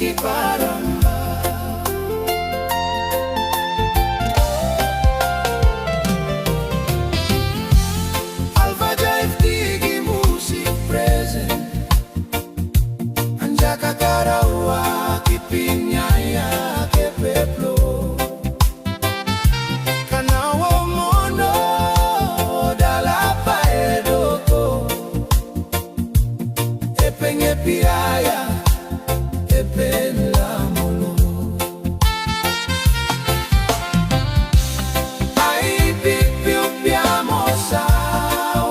kiparamba. ALPHA-JIVE tigi music present. Anjaka karawa kipinyaya kepeplo. Kanawa mono dala paedoko. Epenge piaya epela molo. Ai pipiu piamosa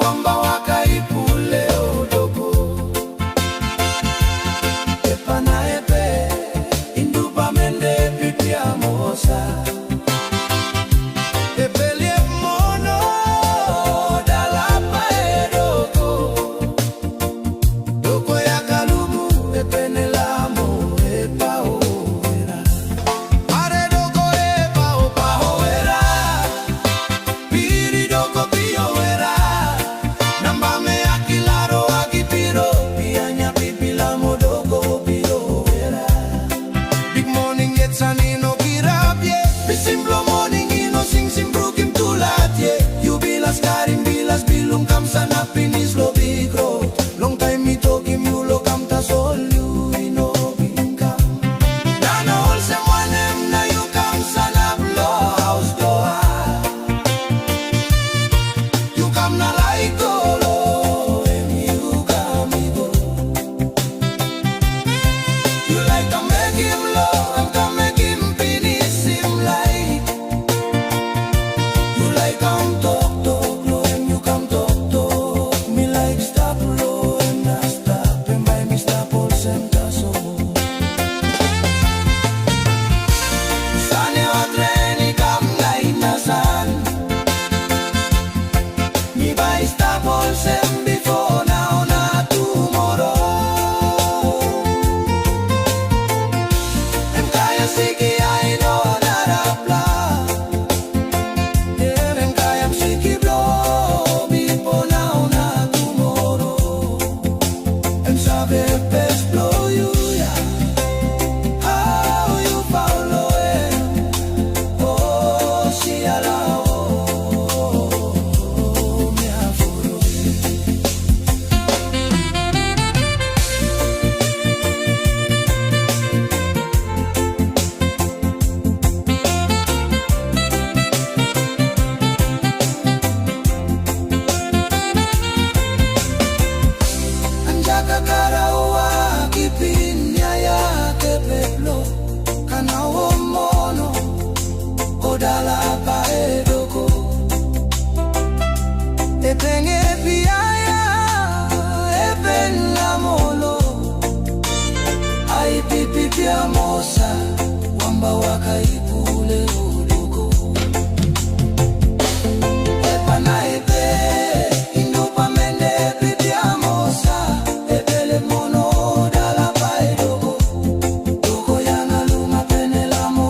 wamba wakaipule odoko. Epana epe indupa mende pipiamosa. Epelie mono dala paedoko. Doko ya kalumu epenela mo epa oera. Are doko epa opa oera. Piri doko pio era. Nambame akilaro akipiro. Pianya pipila mo doko pio era. Big morning yet sanino kirabye. Bisimblo morning ino sing simbrukim tulatye. Yubilas karim bilas bilung kam sana pinis lo bigro. Long time me talking you lo kam tasol you ino bingka. Nana all someone em na you kam sana blow house doa. You kam na like dolo em you kam igo. You like to make him low and to make him finish him like. You like come talk low and you come talk. Me like stop low and I stop and by me stop all sem Tasol. Sane wa treni kam lai na san. Me by stop all sem before now na tomorrow. Em K-Siki I know that I apply. Em K-Siki blow before now na tomorrow. Em sabe best blow you ya. How you follow em. Oh si ala oh me afuro. Anjaka karawa kipinyaya kepeplo. Kanawo mono odala paedoko. Epenge piaya epela molo. Ai pipi piamosa wamba wakaipule odoko. Epana epe indupa mende pipiamosa. Epele mono dala paedoko. Doko yana luma penela mo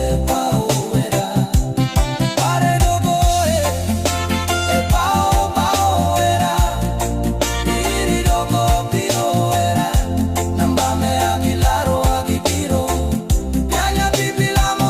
epa oera. Pare doko epa opa oera. Piri doko pio era. Nambame akilaro akipiro. Pianya pipila mo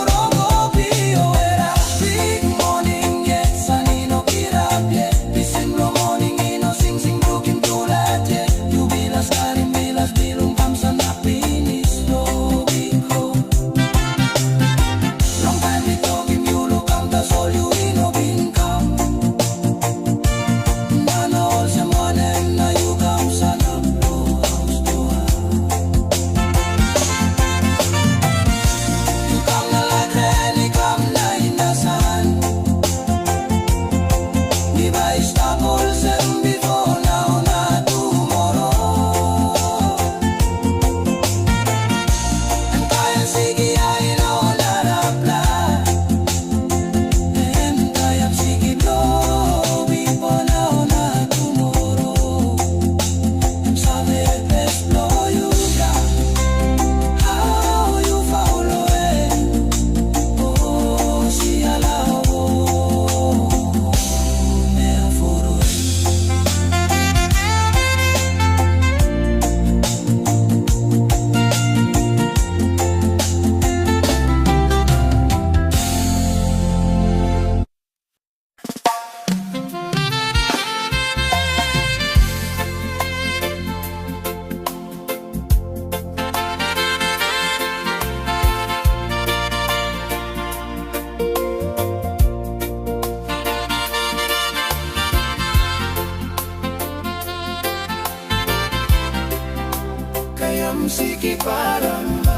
K-Siki paramba.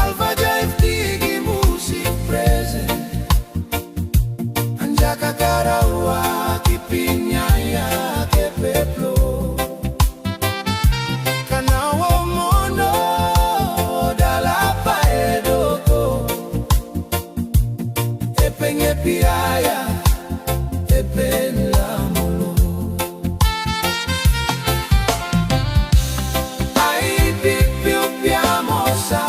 ALPHA-JIVE tigi music present. Anjaka karawa kipinyaya kepeplo. Kanawa mono dalapa edoko. Epenge piaya epen lamolo. Ai pipio piamosa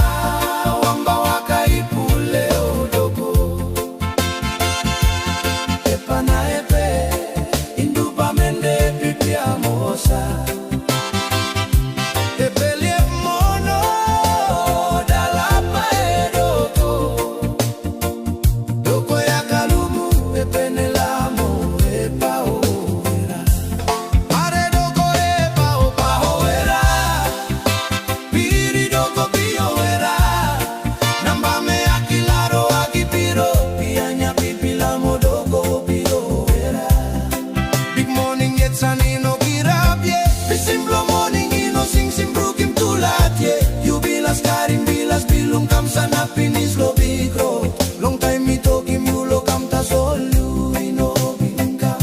wamba wakaipule odoko. Epana epe indupa mende pipiamosa. Epelie mono dalapa edoko. Doko ya kalumu epene lamo epa oera. Are doko epa opa oera. Piri doko pio era. Namba me akilaro akipiro. Pianya pipilamo doko pio era. Big morning yet sanino kirabye. Bisimblo morning ino sing simbrukim tulatye. Jubilas karim bilas bilung kam sana pinis lo bigro. Long time me talking you lo kam Tasol you ino bingkam.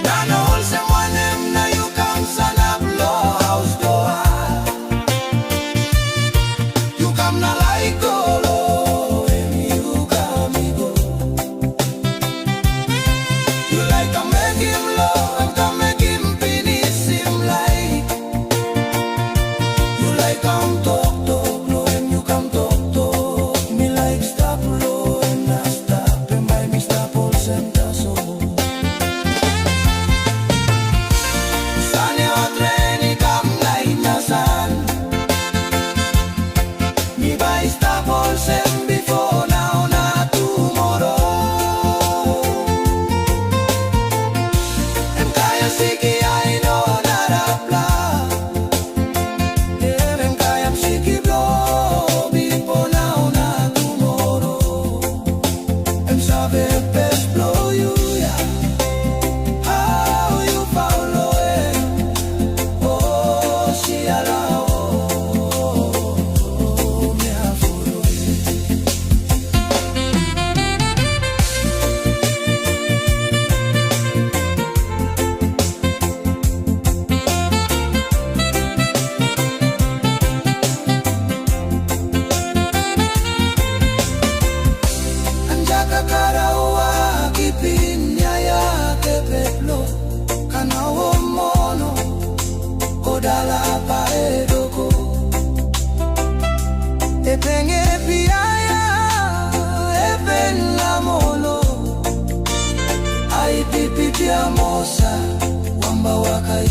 Dana all sem wanem na you kam sana blow house doa. You kam na like golo em you kam go. You like to make him low and to make him finish him like. You like come talk low and you come talk. Me like stop low and I stop and by me stop all sem Tasol. Sane wa treni kam like nasan. Me by stop all sem before now na tomorrow. Em K-Siki I know not a plan. Em K-Siki blow before now na tomorrow. Em sabe best blow you ya. How you follow it? Oh, she allow. Me a follow it. Anjaka karawa kipinyaya kepeplo. Kanawo mono odala pa edoko. Epenge piaya epen lamolo. Ai pipi piamosa wamba wakai